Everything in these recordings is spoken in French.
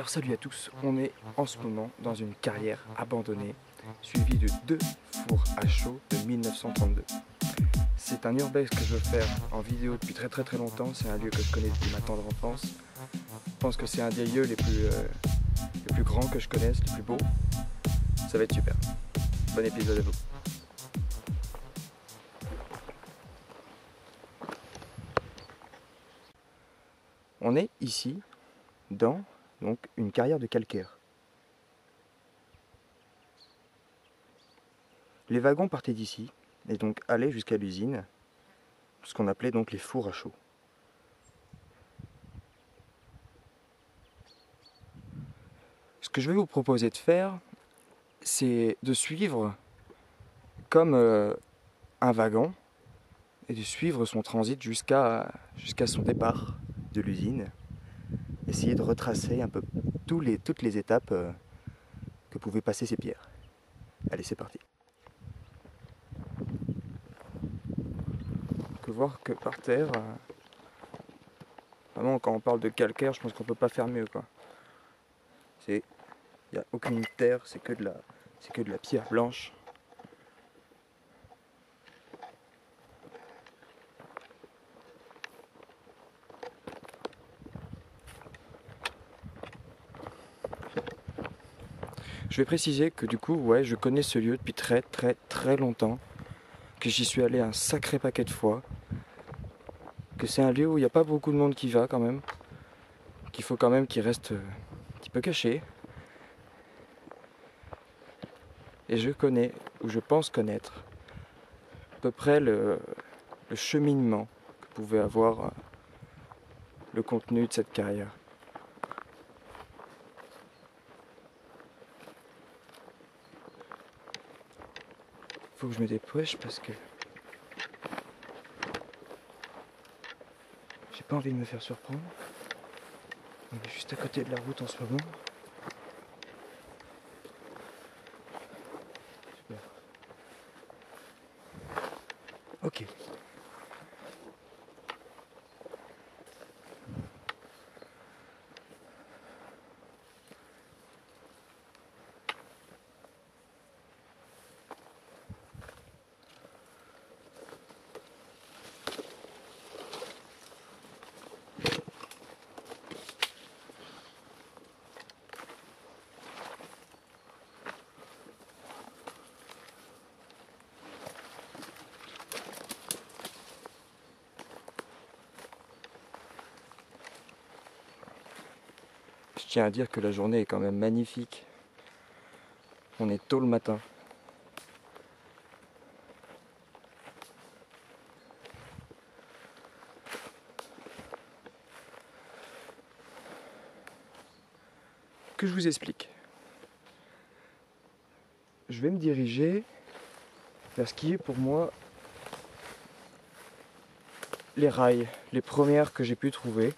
Alors salut à tous, on est en ce moment dans une carrière abandonnée, suivie de 2 fours à chaud de 1932. C'est un urbex que je veux faire en vidéo depuis très longtemps, c'est un lieu que je connais depuis ma tendre enfance. Je pense que c'est un des lieux les plus grands que je connaisse, les plus beaux. Ça va être super. Bon épisode à vous. On est ici dans une carrière de calcaire. Les wagons partaient d'ici et donc allaient jusqu'à l'usine, ce qu'on appelait donc les fours à chaux. Ce que je vais vous proposer de faire, c'est de suivre comme un wagon et de suivre son transit jusqu'à son départ de l'usine. Essayer de retracer un peu toutes les étapes que pouvaient passer ces pierres. Allez, c'est parti. On peut voir que par terre, vraiment quand on parle de calcaire, je pense qu'on peut pas faire mieux quoi. Il n'y a aucune terre, c'est que de la pierre blanche. Je vais préciser que du coup, ouais, je connais ce lieu depuis très longtemps, que j'y suis allé un sacré paquet de fois, que c'est un lieu où il n'y a pas beaucoup de monde qui va quand même, qu'il faut quand même qu'il reste un petit peu caché. Et je connais, ou je pense connaître, à peu près le cheminement que pouvait avoir le contenu de cette carrière. Faut que je me dépêche parce que j'ai pas envie de me faire surprendre. On est juste à côté de la route en ce moment. Super. Ok. Je tiens à dire que la journée est quand même magnifique. On est tôt le matin. Que je vous explique. Je vais me diriger vers ce qui est pour moi les rails, les premières que j'ai pu trouver.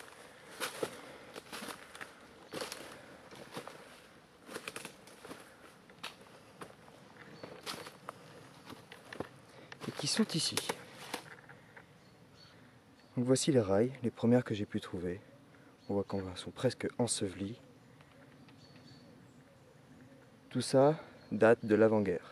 Et qui sont ici. Donc voici les rails, les premières que j'ai pu trouver. On voit qu'elles sont presque ensevelies. Tout ça date de l'avant-guerre.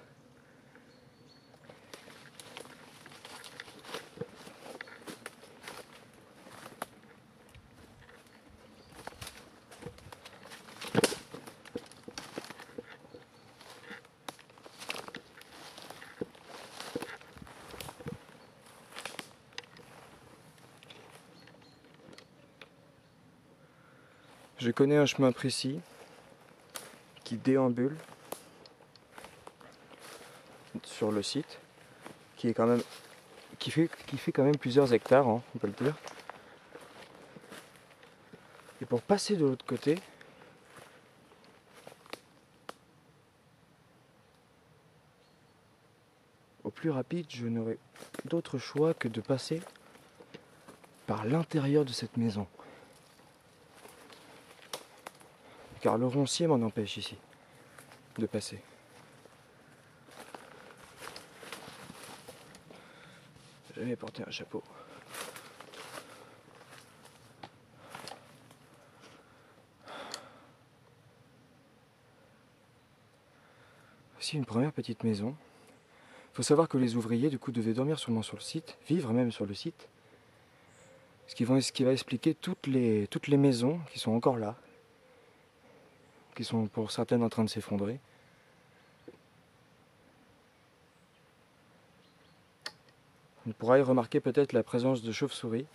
Je connais un chemin précis qui déambule sur le site, qui fait quand même plusieurs hectares, hein, on peut le dire. Et pour passer de l'autre côté, au plus rapide, je n'aurai d'autre choix que de passer par l'intérieur de cette maison. Car le roncier m'en empêche ici de passer. J'ai jamais porté un chapeau. Voici une première petite maison. Il faut savoir que les ouvriers du coup devaient dormir sûrement sur le site, vivre même sur le site. Ce qui va expliquer toutes les maisons qui sont encore là, qui sont pour certaines en train de s'effondrer. On pourra y remarquer peut-être la présence de chauves-souris.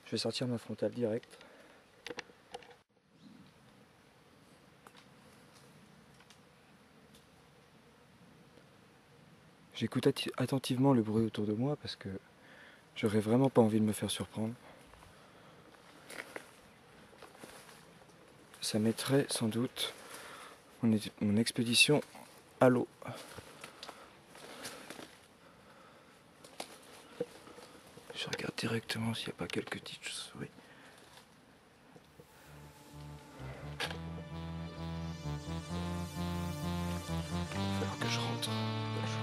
Je vais sortir ma frontale direct. J'écoute attentivement le bruit autour de moi parce que j'aurais vraiment pas envie de me faire surprendre. Ça mettrait sans doute mon expédition à l'eau. Je regarde directement s'il n'y a pas quelques petites chauves-souris. Il va falloir que je rentre. Pas le choix.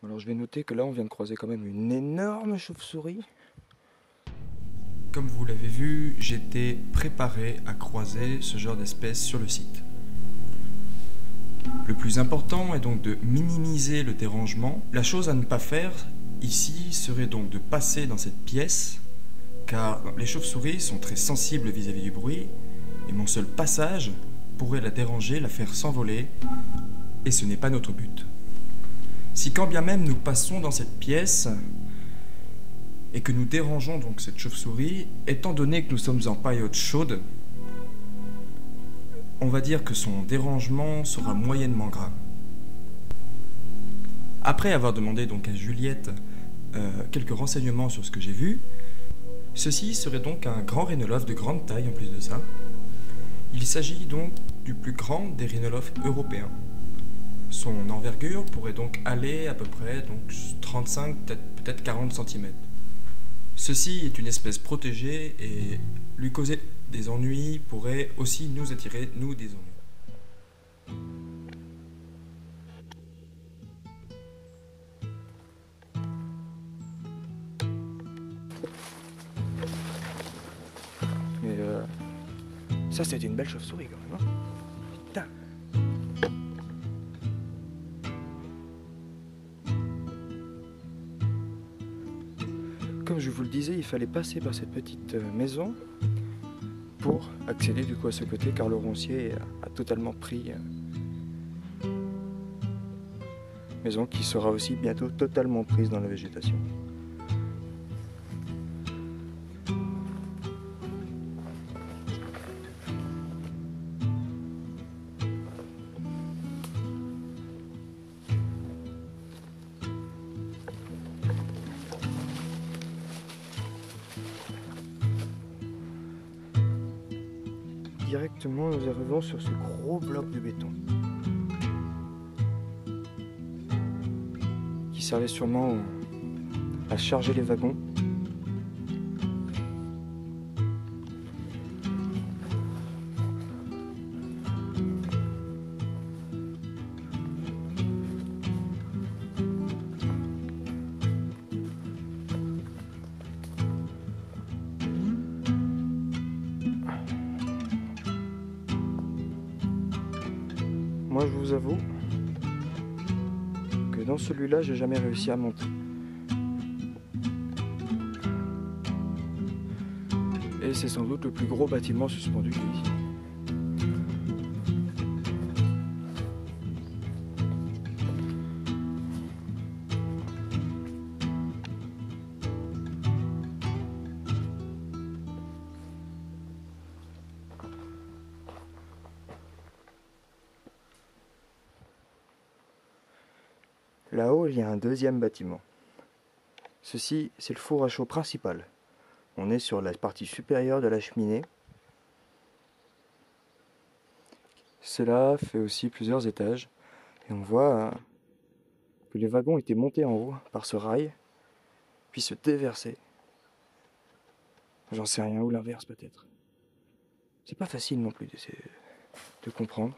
Alors je vais noter que là on vient de croiser quand même une énorme chauve-souris. Comme vous l'avez vu, j'étais préparé à croiser ce genre d'espèce sur le site. Le plus important est donc de minimiser le dérangement. La chose à ne pas faire ici serait donc de passer dans cette pièce, car les chauves-souris sont très sensibles vis-à-vis du bruit, et mon seul passage pourrait la déranger, la faire s'envoler, et ce n'est pas notre but. Si quand bien même nous passons dans cette pièce et que nous dérangeons donc cette chauve-souris, étant donné que nous sommes en période chaude, on va dire que son dérangement sera moyennement grave. Après avoir demandé donc à Juliette quelques renseignements sur ce que j'ai vu, ceci serait donc un grand rhinolophe de grande taille en plus de ça. Il s'agit donc du plus grand des rhinolophes européens. Son envergure pourrait donc aller à peu près donc 35, peut-être 40 cm. Ceci est une espèce protégée et lui causer des ennuis pourrait aussi nous attirer, nous, des ennuis. Mais ça c'était une belle chauve-souris quand même. Hein. Putain. Comme je vous le disais, il fallait passer par cette petite maison pour accéder du coup à ce côté, car le roncier a totalement pris. Maison qui sera aussi bientôt totalement prise dans la végétation. Directement, nous arrivons sur ce gros bloc de béton qui servait sûrement à charger les wagons. Moi, je vous avoue que dans celui-là, j'ai jamais réussi à monter. Et c'est sans doute le plus gros bâtiment suspendu qu'il y a ici. Là-haut, il y a un deuxième bâtiment. Ceci, c'est le four à chaud principal. On est sur la partie supérieure de la cheminée. Cela fait aussi plusieurs étages. Et on voit que les wagons étaient montés en haut par ce rail, puis se déverser. J'en sais rien, ou l'inverse peut-être. C'est pas facile non plus d'essayer de comprendre.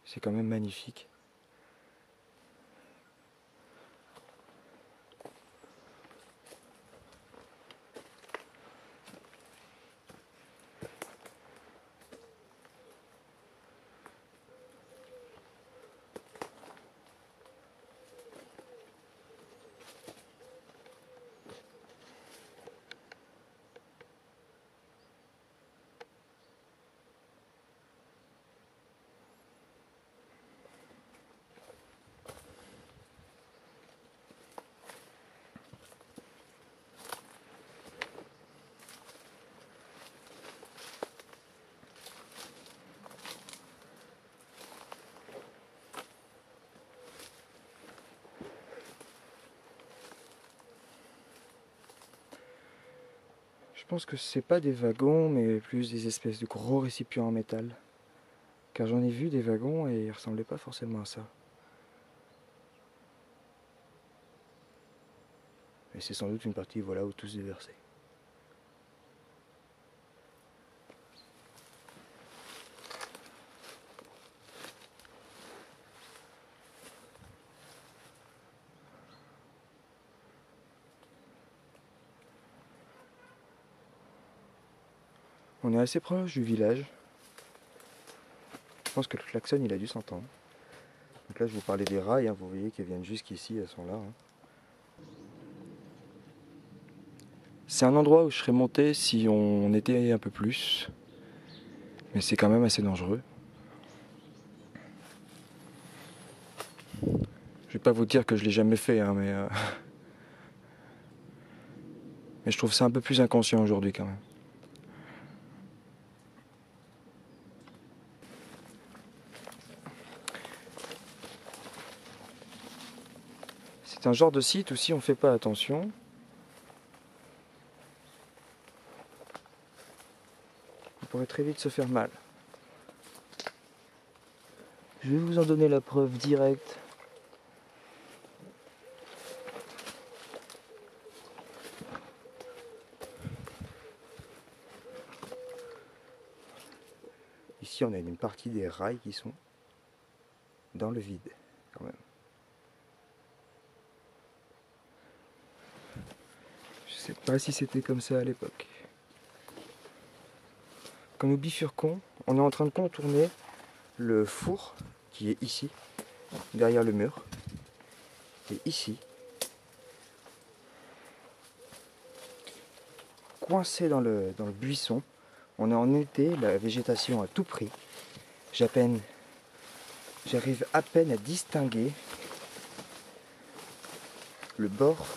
C'est quand même magnifique. Je pense que c'est pas des wagons, mais plus des espèces de gros récipients en métal. Car j'en ai vu des wagons et ils ressemblaient pas forcément à ça. Et c'est sans doute une partie, voilà, où tout se déversait. On est assez proche du village. Je pense que le klaxon il a dû s'entendre. Donc là je vous parlais des rails, hein, vous voyez qu'elles viennent jusqu'ici, elles sont là. Hein. C'est un endroit où je serais monté si on était un peu plus. Mais c'est quand même assez dangereux. Je vais pas vous dire que je l'ai jamais fait, hein, mais je trouve ça un peu plus inconscient aujourd'hui quand même. C'est un genre de site où si on fait pas attention, on pourrait très vite se faire mal. Je vais vous en donner la preuve directe. Ici on a une partie des rails qui sont dans le vide quand même. Je sais pas si c'était comme ça à l'époque. Quand nous bifurquons, on est en train de contourner le four qui est ici, derrière le mur. Et ici, coincé dans le buisson, on est en été, la végétation a tout pris. J'arrive à peine à distinguer le bord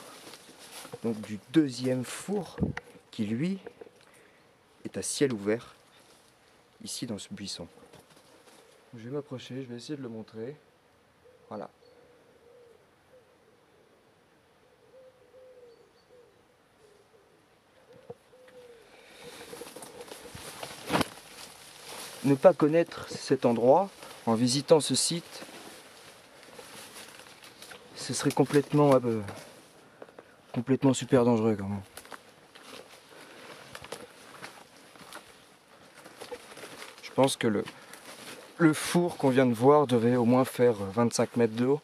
donc, du deuxième four qui lui est à ciel ouvert ici dans ce buisson. Je vais m'approcher, je vais essayer de le montrer. Voilà. Ne pas connaître cet endroit en visitant ce site, ce serait complètement super dangereux quand même. Je pense que le four qu'on vient de voir devait au moins faire 25 mètres de haut.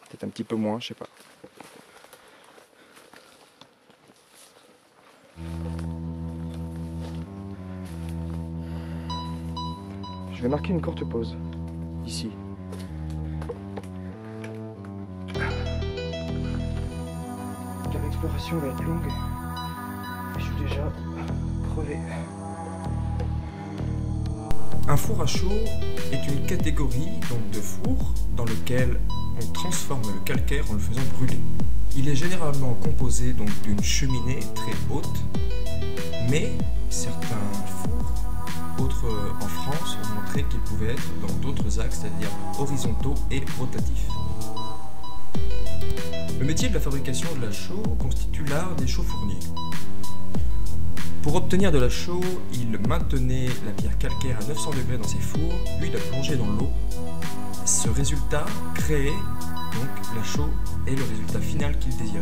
Peut-être un petit peu moins, je sais pas. Je vais marquer une courte pause, ici. Car l'exploration va être longue. Et je suis déjà crevé. Un four à chaud est une catégorie donc, de four dans lequel on transforme le calcaire en le faisant brûler. Il est généralement composé donc d'une cheminée très haute, mais certains fours, autres en France, ont montré qu'ils pouvaient être dans d'autres axes, c'est-à-dire horizontaux et rotatifs. Le métier de la fabrication de la chaux constitue l'art des chaux-fourniers. Pour obtenir de la chaux, il maintenait la pierre calcaire à 900 degrés dans ses fours, puis la plongeait dans l'eau. Ce résultat créait donc la chaux et le résultat final qu'il désirait.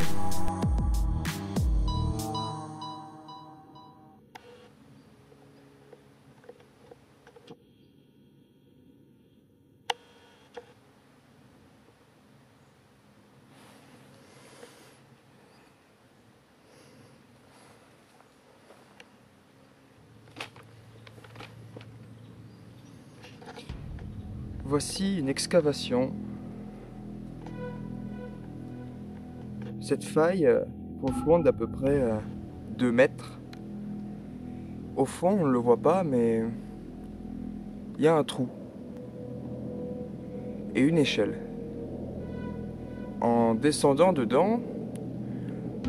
Voici une excavation. Cette faille profonde d'à peu près 2 mètres. Au fond, on ne le voit pas, mais il y a un trou et une échelle. En descendant dedans,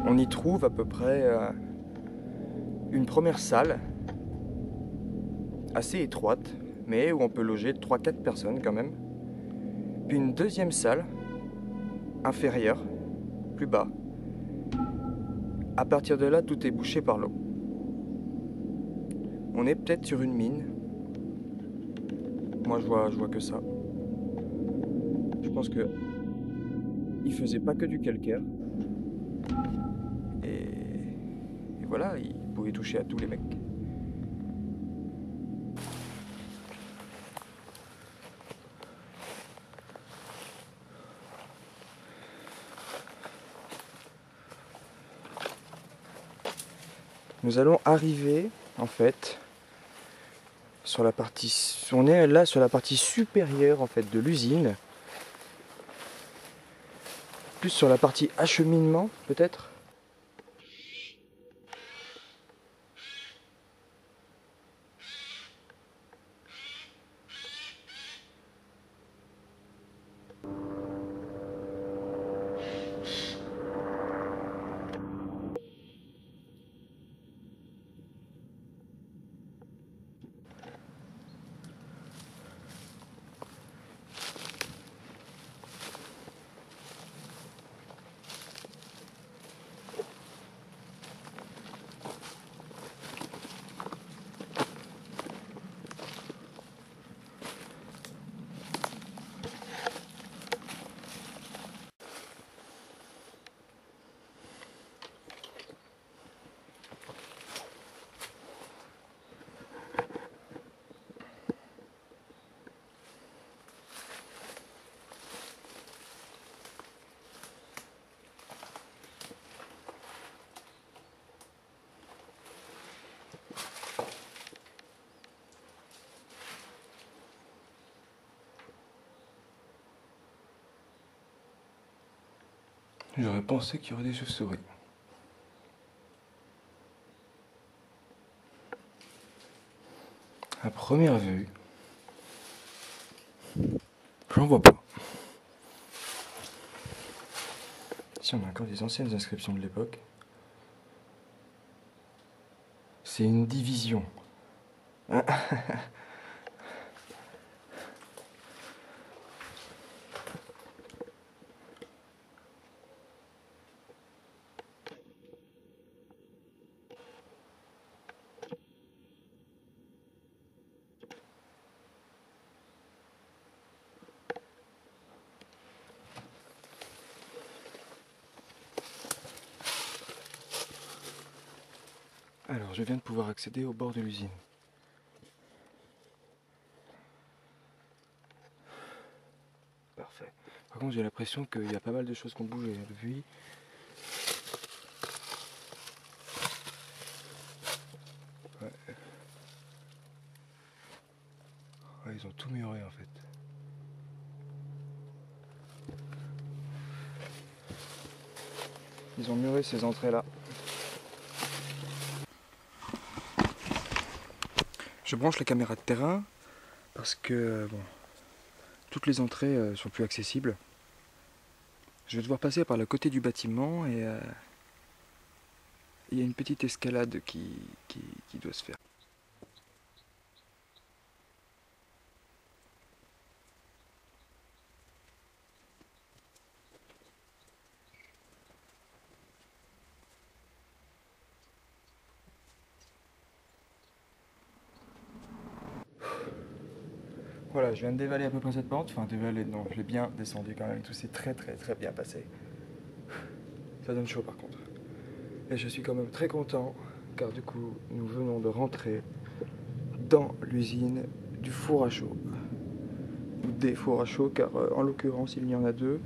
on y trouve à peu près une première salle assez étroite, mais où on peut loger 3-4 personnes quand même. Puis une deuxième salle, inférieure, plus bas. À partir de là, tout est bouché par l'eau. On est peut-être sur une mine. Moi, je vois que ça. Je pense que il faisait pas que du calcaire. Et voilà, il pouvait toucher à tous les mecs. Nous allons arriver, en fait, sur la partie... On est là sur la partie supérieure, en fait, de l'usine. Plus sur la partie acheminement, peut-être. J'aurais pensé qu'il y aurait des chauves-souris. À première vue, j'en vois pas. Ici, on a encore des anciennes inscriptions de l'époque. C'est une division. Alors, je viens de pouvoir accéder au bord de l'usine. Parfait. Par contre, j'ai l'impression qu'il y a pas mal de choses qui ont bougé depuis. Ouais. Ouais, ils ont tout muré en fait. Ils ont muré ces entrées-là. Je branche la caméra de terrain parce que bon, toutes les entrées sont plus accessibles. Je vais devoir passer par le côté du bâtiment et il y a une petite escalade qui doit se faire. Voilà, je viens de dévaler à peu près cette pente, enfin dévaler, non, je l'ai bien descendu quand même, tout s'est très bien passé. Ça donne chaud par contre. Et je suis quand même très content, car du coup, nous venons de rentrer dans l'usine du four à chaud. Ou des fours à chaud, car en l'occurrence, il y en a deux.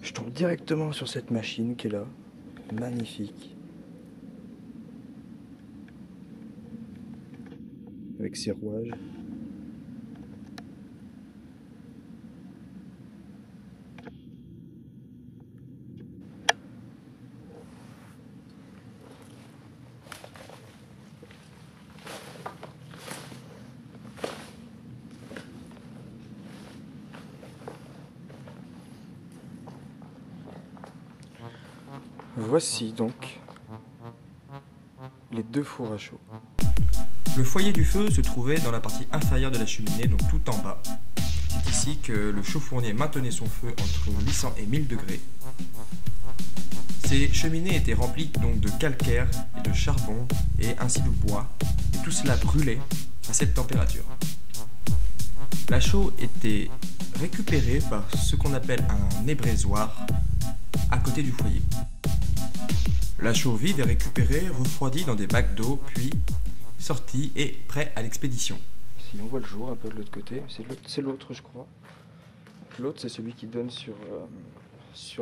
Je tombe directement sur cette machine qui est là, magnifique. Avec ses rouages. Voici donc les deux fours à chaud. Le foyer du feu se trouvait dans la partie inférieure de la cheminée, donc tout en bas. C'est ici que le chauffournier maintenait son feu entre 800 et 1000 degrés. Ces cheminées étaient remplies donc de calcaire et de charbon et ainsi de bois, et tout cela brûlait à cette température. La chaux était récupérée par ce qu'on appelle un ébrésoir à côté du foyer. La chaux vide est récupérée, refroidie dans des bacs d'eau, puis sortie et prêt à l'expédition. Si on voit le jour un peu de l'autre côté, c'est l'autre je crois. L'autre c'est celui qui donne sur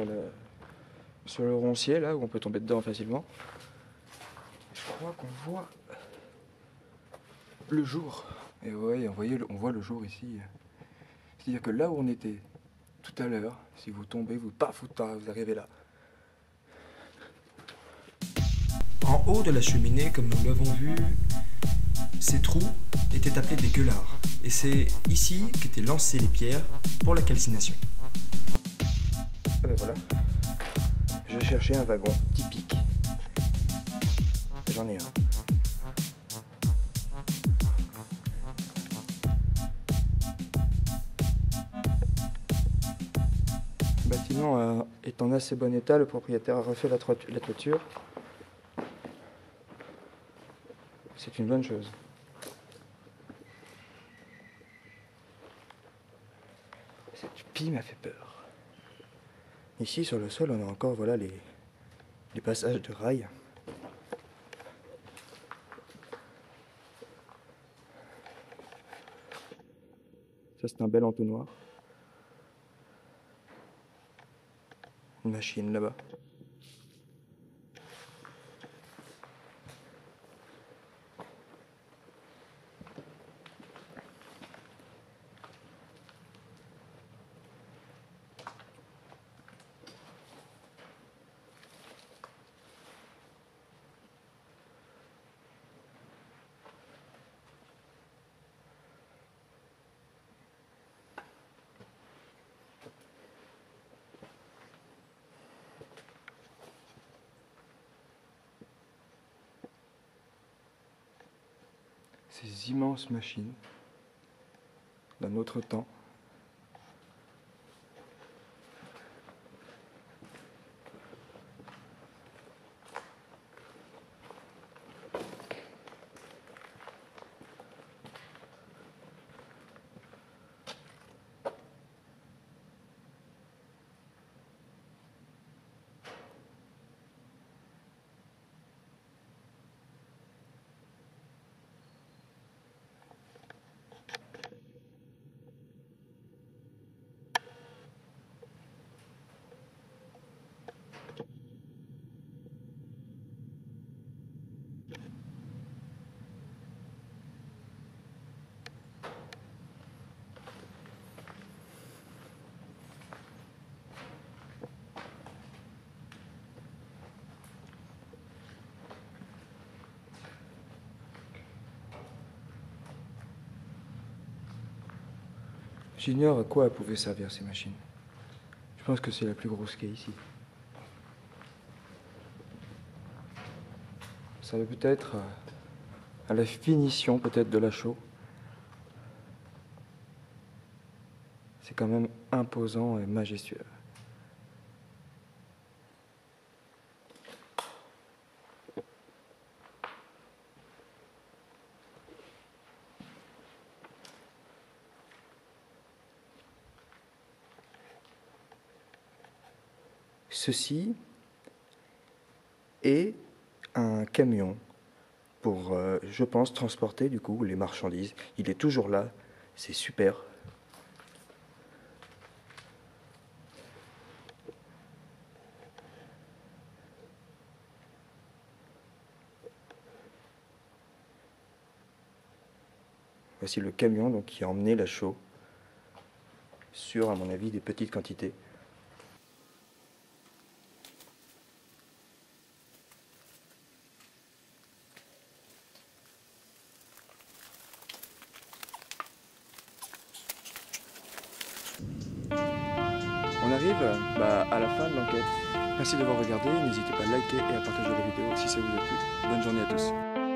le roncier là où on peut tomber dedans facilement. Je crois qu'on voit le jour. Et ouais, on voit le jour ici. C'est-à-dire que là où on était tout à l'heure, si vous tombez, vous arrivez là. En haut de la cheminée, comme nous l'avons vu, ces trous étaient appelés des gueulards. Et c'est ici qu'étaient lancées les pierres pour la calcination. Ah ben voilà. Je cherchais un wagon typique. J'en ai un. Le bâtiment est en assez bon état, le propriétaire a refait la toiture. C'est une bonne chose. Cette pie m'a fait peur. Ici sur le sol on a encore voilà les passages de rails. Ça c'est un bel entonnoir. Une machine là-bas. Ces immenses machines d'un autre temps. J'ignore à quoi elles pouvaient servir ces machines. Je pense que c'est la plus grosse qu'il y a ici. Ça va peut-être à la finition peut-être de la chaux. C'est quand même imposant et majestueux. Ceci est un camion pour, je pense, transporter du coup les marchandises. Il est toujours là, c'est super. Voici le camion donc, qui a emmené la chaux sur, à mon avis, des petites quantités. On arrive à la fin de l'enquête. Merci d'avoir regardé, n'hésitez pas à liker et à partager la vidéo si ça vous a plu. Bonne journée à tous.